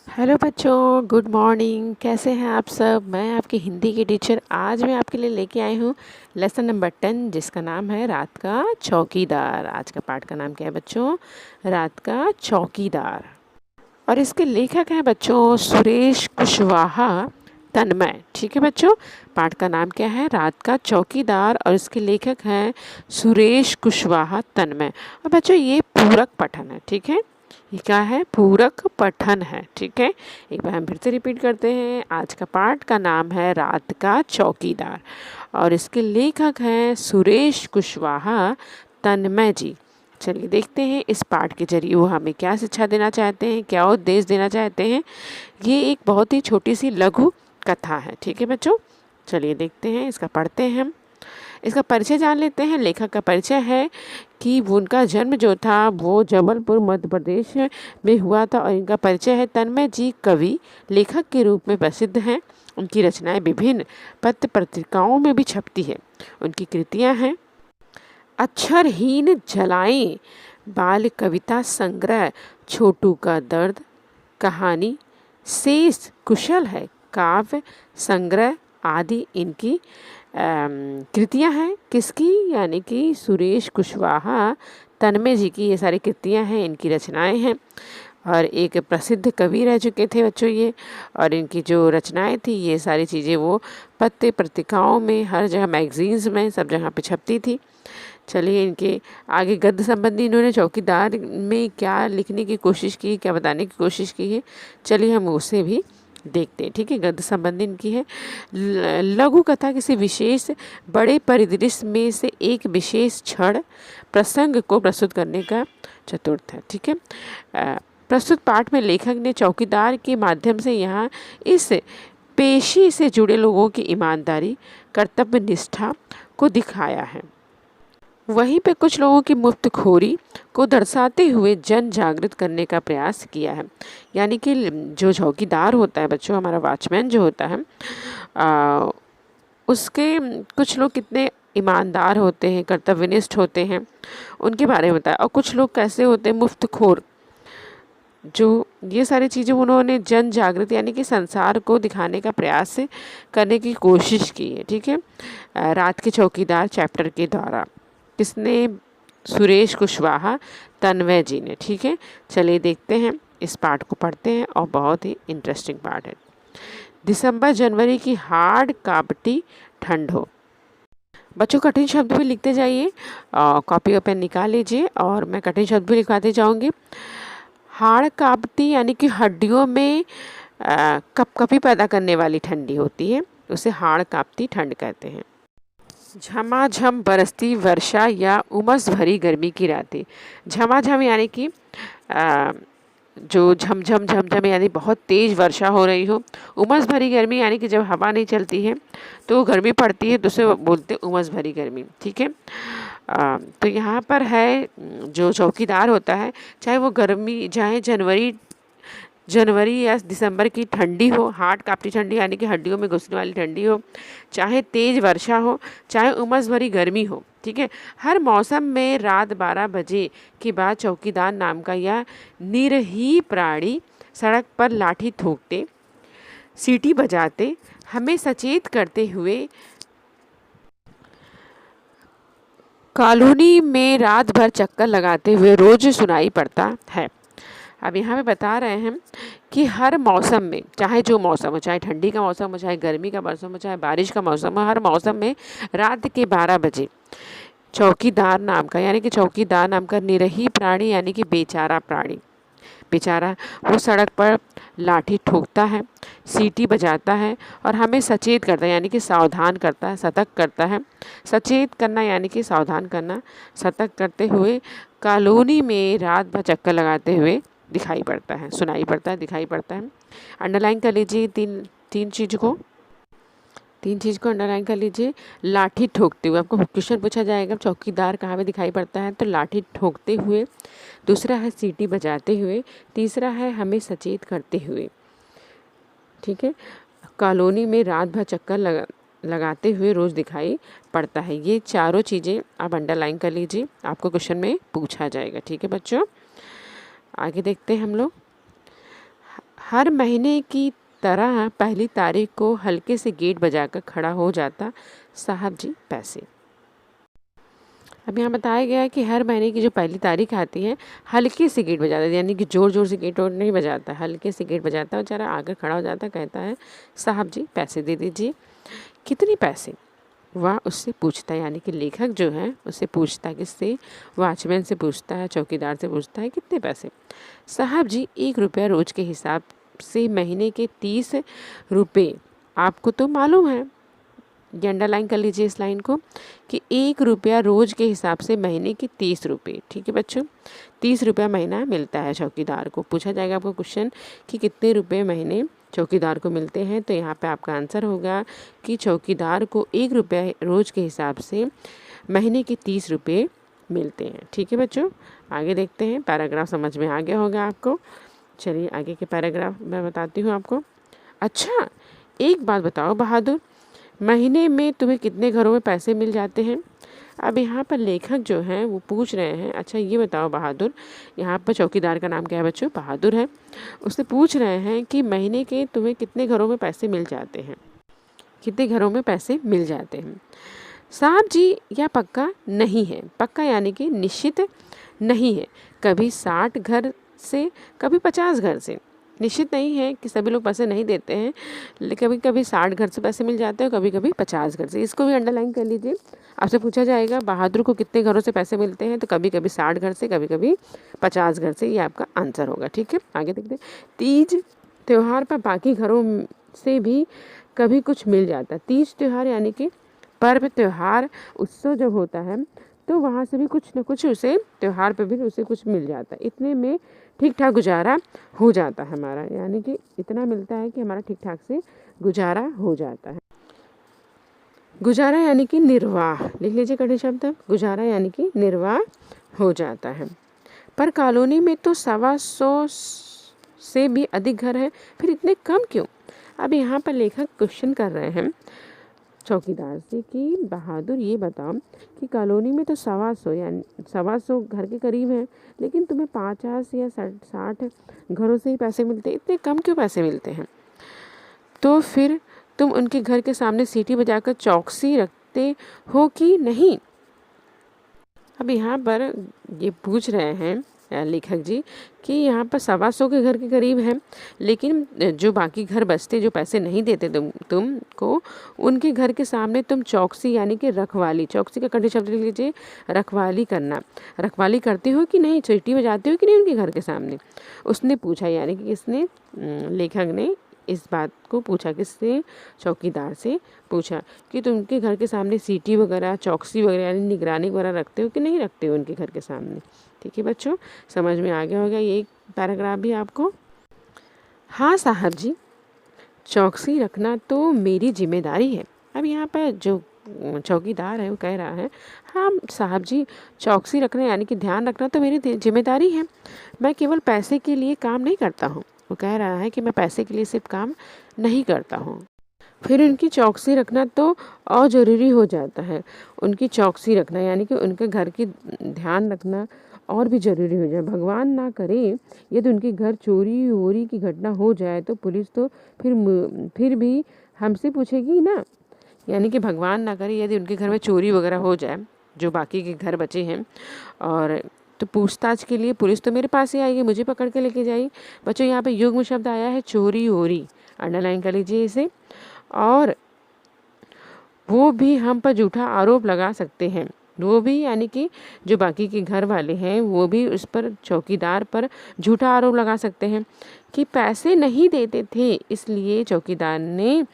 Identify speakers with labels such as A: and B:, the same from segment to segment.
A: Hello बच्चों, good morning. कैसे हैं आप सब? मैं आपकी हिंदी की टीचर। आज मैं आपके लिए लेके आई हूँ लेसन नंबर 10, जिसका नाम है रात का चौकीदार। आज का पाठ का नाम क्या है बच्चों? रात का चौकीदार। और इसके लेखक हैं बच्चों सुरेश कुशवाहा, तन्मय। ठीक है बच्चों, पाठ का नाम क्या है? रात का चौकीदार। और इसके लेखक हैं सुरेश कुशवाहा, तन्मय। और बच्चों ये पूरक पठन है, ठीक है? ये क्या है? पूरक पठन है, ठीक है? एक बार हम फिर से रिपीट करते हैं। आज का पाठ का नाम है रात का चौकीदार और इसके लेखक हैं सुरेश कुशवाहा, तन्मय जी। चलिए देखते हैं इस पाठ के जरिए वो हमें क्या शिक्षा देना चाहते हैं, क्या उपदेश देना चाहते हैं। ये एक बहुत ही छोटी सी लघु कथा है, ठीक है बच्चों? चलिए देखते हैं, इसका पढ़ते हैं हम। इसका परिचय जान लेते हैं। लेखक का परिचय है कि वो उनका जन्म जो था वो जबलपुर मध्य प्रदेश में हुआ था। और इनका परिचय है, तन्मय जी कवि लेखक के रूप में प्रसिद्ध हैं। उनकी रचनाएं विभिन्न पत्र पत्रिकाओं में भी छपती है। उनकी कृतियां हैं अक्षरहीन जलाएं, बाल कविता संग्रह, छोटू का दर्द, कहानी, शेष कुशल है, काव्य संग्रह आदि इनकी कृतियां हैं। किसकी? यानी कि सुरेश कुशवाहा, तन्मय जी की ये सारी कृतियां हैं, इनकी रचनाएं हैं। और एक प्रसिद्ध कवि रह चुके थे बच्चों ये। और इनकी जो रचनाएं थी ये सारी चीज़ें वो पत्र पत्रिकाओं में, हर जगह मैगजीन्स में, सब जगह पे छपती थी। चलिए इनके आगे गद्य संबंधी इन्होंने चौकीदार में क्या लिखने की कोशिश की, क्या बताने की कोशिश की है, चलिए हम उसे भी देखते हैं। ठीक है, गद्य संबंधी इनकी है लघु कथा किसी विशेष बड़े परिदृश्य में से एक विशेष क्षण प्रसंग को प्रस्तुत करने का चतुर्थ है। ठीक है, प्रस्तुत पाठ में लेखक ने चौकीदार के माध्यम से यहाँ इस पेशे से जुड़े लोगों की ईमानदारी, कर्तव्य निष्ठा को दिखाया है। वहीं पे कुछ लोगों की मुफ्तखोरी को दर्शाते हुए जन जागृत करने का प्रयास किया है। यानी कि जो चौकीदार होता है बच्चों, हमारा वॉचमैन जो होता है, उसके कुछ लोग कितने ईमानदार होते हैं, कर्तव्यनिष्ठ होते हैं, उनके बारे में बताया। और कुछ लोग कैसे होते हैं, मुफ्तखोर, जो ये सारी चीज़ें उन्होंने जन जागृत यानी कि संसार को दिखाने का प्रयास करने की कोशिश की है। ठीक है, रात के चौकीदार चैप्टर के द्वारा किसने? सुरेश कुशवाहा, तन्मय जी ने। ठीक है, चलिए देखते हैं, इस पाठ को पढ़ते हैं और बहुत ही इंटरेस्टिंग पाठ है। दिसंबर जनवरी की हार्ड कापटी ठंड हो। बच्चों कठिन शब्द भी लिखते जाइए, कॉपी और पेन निकाल लीजिए और मैं कठिन शब्द भी लिखवाते जाऊंगी। हाड़ कांपती यानी कि हड्डियों में कपकपी पैदा करने वाली ठंडी होती है, उसे हाड़ कांपती ठंड कहते हैं। झमाझम बरसती वर्षा या उमस भरी गर्मी की रातें। झमाझम यानी कि जो झमझम झमझम यानी बहुत तेज़ वर्षा हो रही हो। उमस भरी गर्मी यानी कि जब हवा नहीं चलती है तो गर्मी पड़ती है, तो उसे बोलते हैं उमस भरी गर्मी। ठीक है, तो यहाँ पर है जो चौकीदार होता है, चाहे वो गर्मी, चाहे जनवरी या दिसंबर की ठंडी हो, हार्ड कांपती ठंडी यानी कि हड्डियों में घुसने वाली ठंडी हो, चाहे तेज़ वर्षा हो, चाहे उमस भरी गर्मी हो। ठीक है, हर मौसम में रात 12 बजे के बाद चौकीदार नाम का यह निरही प्राणी सड़क पर लाठी ठोकते, सीटी बजाते, हमें सचेत करते हुए कॉलोनी में रात भर चक्कर लगाते हुए रोज सुनाई पड़ता है। अब यहाँ पे बता रहे हैं कि हर मौसम में, चाहे जो मौसम हो, चाहे ठंडी का मौसम हो, चाहे गर्मी का मौसम हो, चाहे बारिश का मौसम हो, हर मौसम में रात के 12 बजे चौकीदार नाम का यानी कि चौकीदार नाम का निरही प्राणी यानी कि बेचारा प्राणी, बेचारा वो सड़क पर लाठी ठोकता है, सीटी बजाता है और हमें सचेत करता है यानी कि सावधान करता है, सतर्क करता है। सचेत करना यानी कि सावधान करना, सतर्क करते हुए कॉलोनी में रात भर चक्कर लगाते हुए दिखाई पड़ता है, सुनाई पड़ता है, दिखाई पड़ता है। अंडरलाइन कर लीजिए तीन चीज़ को अंडरलाइन कर लीजिए। लाठी ठोकते हुए, आपको क्वेश्चन पूछा जाएगा चौकीदार कहाँ पे दिखाई पड़ता है, तो लाठी ठोकते हुए। दूसरा है सीटी बजाते हुए। तीसरा है हमें सचेत करते हुए। ठीक है, कॉलोनी में रात भर चक्कर लगाते हुए रोज़ दिखाई पड़ता है। ये चारों चीज़ें आप अंडरलाइन कर लीजिए, आपको क्वेश्चन में पूछा जाएगा। ठीक है बच्चों, आगे देखते हैं हम लोग। हर महीने की तरह पहली तारीख को हल्के से गेट बजाकर खड़ा हो जाता, साहब जी पैसे। अब यहाँ बताया गया है कि हर महीने की जो पहली तारीख आती है हल्के से गेट बजाता है, यानी कि ज़ोर ज़ोर से गेट नहीं बजाता, हल्के से गेट बजाता है। बेचारा आकर खड़ा हो जाता, कहता है साहब जी पैसे दे दीजिए। कितने पैसे? वह उससे पूछता है, यानी कि लेखक जो है उससे पूछता है, किससे? वॉचमैन से पूछता है, चौकीदार से पूछता है कितने पैसे? साहब जी 1 रुपया रोज़ के हिसाब से महीने के 30 रुपये। आपको तो मालूम है, ये अंडरलाइन कर लीजिए इस लाइन को, कि 1 रुपया रोज़ के हिसाब से महीने के 30 रुपये। ठीक है बच्चों, 30 रुपया महीना मिलता है चौकीदार को। पूछा जाएगा आपको क्वेश्चन कि कितने रुपए महीने चौकीदार को मिलते हैं, तो यहाँ पे आपका आंसर होगा कि चौकीदार को 1 रुपया रोज़ के हिसाब से महीने के 30 रुपये मिलते हैं। ठीक है बच्चों, आगे देखते हैं। पैराग्राफ समझ में आ गया होगा आपको। चलिए आगे के पैराग्राफ मैं बताती हूँ आपको। अच्छा, एक बात बताओ बहादुर, महीने में तुम्हें कितने घरों में पैसे मिल जाते हैं? अब यहाँ पर लेखक जो हैं वो पूछ रहे हैं, अच्छा ये बताओ बहादुर, यहाँ पर चौकीदार का नाम क्या है बच्चों? बहादुर है। उससे पूछ रहे हैं कि महीने के तुम्हें कितने घरों में पैसे मिल जाते हैं, कितने घरों में पैसे मिल जाते हैं? साहब जी यह पक्का नहीं है। पक्का यानी कि निश्चित नहीं है। कभी 60 घर से, कभी 50 घर से। निश्चित नहीं है कि सभी लोग पैसे नहीं देते हैं, लेकिन कभी कभी 60 घर से पैसे मिल जाते हैं, कभी कभी 50 घर से। इसको भी अंडरलाइन कर लीजिए। आपसे पूछा जाएगा बहादुर को कितने घरों से पैसे मिलते हैं, तो कभी कभी 60 घर से, कभी कभी 50 घर से। ये आपका आंसर होगा। ठीक है, आगे देखते हैं। तीज त्यौहार पर बाकी घरों से भी कभी कुछ मिल जाता है। तीज त्यौहार यानी कि पर्व त्यौहार उत्सव जब होता है तो वहाँ से भी कुछ न कुछ उसे त्यौहार पर भी उसे कुछ मिल जाता है। इतने में ठीक ठाक गुजारा हो जाता है हमारा, यानी कि इतना मिलता है कि हमारा ठीक ठाक से गुजारा हो जाता है। गुजारा यानी कि निर्वाह, लिख लीजिए कठिन शब्द। गुजारा यानी कि निर्वाह हो जाता है। पर कॉलोनी में तो 125 से भी अधिक घर हैं, फिर इतने कम क्यों? अब यहाँ पर लेखक क्वेश्चन कर रहे हैं चौकीदार से कि बहादुर ये बताओ कि कॉलोनी में तो 125 यानी 125 घर के करीब हैं, लेकिन तुम्हें 50 या 60 घरों से ही पैसे मिलते हैं, इतने कम क्यों पैसे मिलते हैं? तो फिर तुम उनके घर के सामने सीटी बजाकर चौकसी रखते हो कि नहीं? अब यहाँ पर ये पूछ रहे हैं लेखक जी कि यहाँ पर 125 के घर के करीब हैं, लेकिन जो बाकी घर बचते, जो पैसे नहीं देते तुमको, उनके घर के सामने तुम चौकसी यानी कि रखवाली, चौकसी का कठिन शब्द लिख लीजिए, रखवाली करना, रखवाली करते हो कि नहीं, सीटी बजाते हो कि नहीं उनके घर के सामने? उसने पूछा, यानी कि किसने? लेखक ने इस बात को पूछा, किससे? चौकीदार से पूछा कि तुम उनके घर के सामने सीटी वगैरह, चौकसी वगैरह यानी निगरानी वगैरह रखते हो कि नहीं रखते हो उनके घर के सामने? ठीक है बच्चों, समझ में आ गया होगा ये एक पैराग्राफ भी आपको। हाँ साहब जी, चौकसी रखना तो मेरी जिम्मेदारी है। अब यहाँ पर जो चौकीदार है वो कह रहा है, हाँ साहब जी, चौकसी रखना यानी कि ध्यान रखना तो मेरी जिम्मेदारी है। मैं केवल पैसे के लिए काम नहीं करता हूँ। वो कह रहा है कि मैं पैसे के लिए सिर्फ काम नहीं करता हूँ। फिर उनकी चौकसी रखना तो और ज़रूरी हो जाता है। उनकी चौकसी रखना यानी कि उनके घर की ध्यान रखना और भी ज़रूरी हो जाए। भगवान ना करे यदि उनके घर चोरी वोरी की घटना हो जाए तो पुलिस तो फिर भी हमसे पूछेगी ना। यानी कि भगवान ना करे यदि उनके घर में चोरी वगैरह हो जाए, जो बाकी के घर बचे हैं, और तो पूछताछ के लिए पुलिस तो मेरे पास ही आएगी, मुझे पकड़ के लेके जाएगी। बच्चों यहाँ पे युग्म शब्द आया है चोरी वोरी, अंडरलाइन कर लीजिए इसे। और वो भी हम पर झूठा आरोप लगा सकते हैं। वो भी यानी कि जो बाकी के घर वाले हैं वो भी उस पर, चौकीदार पर झूठा आरोप लगा सकते हैं कि पैसे नहीं देते थे, इसलिए चौकीदार ने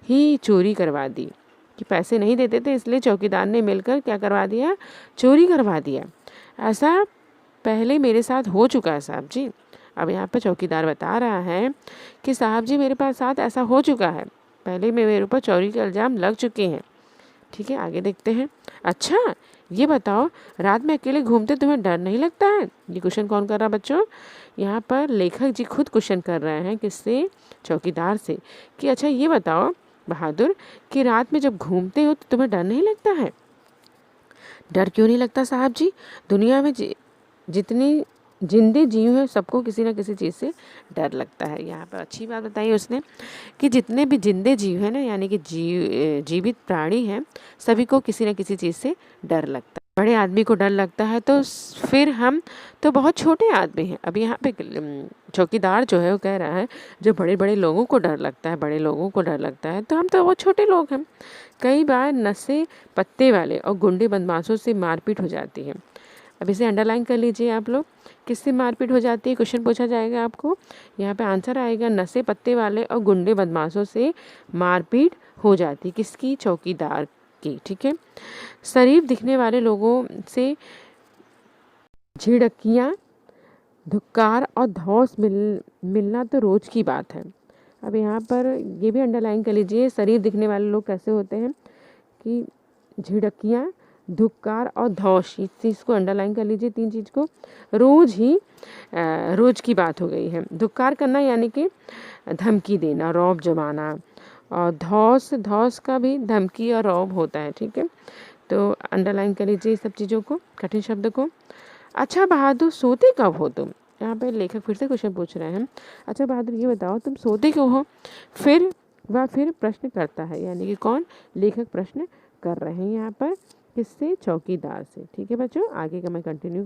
A: ही चोरी करवा दी। कि पैसे नहीं देते थे इसलिए चौकीदार ने मिलकर क्या करवा दिया? चोरी करवा दिया। ऐसा पहले मेरे साथ हो चुका है साहब जी। अब यहाँ पर चौकीदार बता रहा है कि साहब जी मेरे पास साथ ऐसा हो चुका है, पहले मेरे ऊपर चोरी के इल्ज़ाम लग चुके हैं। ठीक है, आगे देखते हैं। अच्छा ये बताओ, रात में अकेले घूमते तुम्हें डर नहीं लगता है? ये क्वेश्चन कौन कर रहा है बच्चों? यहाँ पर लेखक जी खुद क्वेश्चन कर रहे हैं, किससे? चौकीदार से, कि अच्छा ये बताओ बहादुर कि रात में जब घूमते हो तो तुम्हें डर नहीं लगता है? डर क्यों नहीं लगता साहब जी? दुनिया में जितनी जिंदे जीव हैं सबको किसी ना किसी चीज़ से डर लगता है। यहाँ पर अच्छी बात बताई उसने कि जितने भी जिंदे जीव हैं ना, यानी कि जीवित प्राणी हैं, सभी को किसी ना किसी चीज़ से डर लगता है। बड़े आदमी को डर लगता है तो फिर हम तो बहुत छोटे आदमी हैं। अब यहाँ पे चौकीदार जो है वो कह रहा है जो बड़े बड़े लोगों को डर लगता है, बड़े लोगों को डर लगता है, तो हम तो बहुत छोटे लोग हैं। कई बार नशे पत्ते वाले और गुंडे बदमाशों से मारपीट हो जाती है। अब इसे अंडरलाइन कर लीजिए आप लोग, किससे मारपीट हो जाती है, क्वेश्चन पूछा जाएगा आपको। यहाँ पे आंसर आएगा नशे पत्ते वाले और गुंडे बदमाशों से मारपीट हो जाती है। किसकी? चौकीदार की। ठीक है। शरीफ दिखने वाले लोगों से झिड़कियाँ, धुक्कार और धौंस मिलना तो रोज की बात है। अब यहाँ पर ये भी अंडरलाइन कर लीजिए, शरीफ दिखने वाले लोग कैसे होते हैं कि झिड़कियाँ, धुक्कार और धौंस, इस चीज़ को अंडरलाइन कर लीजिए, तीन चीज़ को। रोज की बात हो गई है। धुक्कार करना यानी कि धमकी देना, रौब जमाना, और धौंस का भी धमकी और रौब होता है। ठीक है, तो अंडरलाइन कर लीजिए सब चीज़ों को, कठिन शब्द को। अच्छा बहादुर, सोते कब हो तुम? यहाँ पे लेखक फिर से क्वेश्चन पूछ रहे हैं। अच्छा बहादुर ये बताओ तुम सोते क्यों हो? फिर प्रश्न करता है, यानी कि कौन? लेखक प्रश्न कर रहे हैं यहाँ पर, किससे? चौकीदार से। ठीक है बच्चों, आगे का मैं कंटिन्यू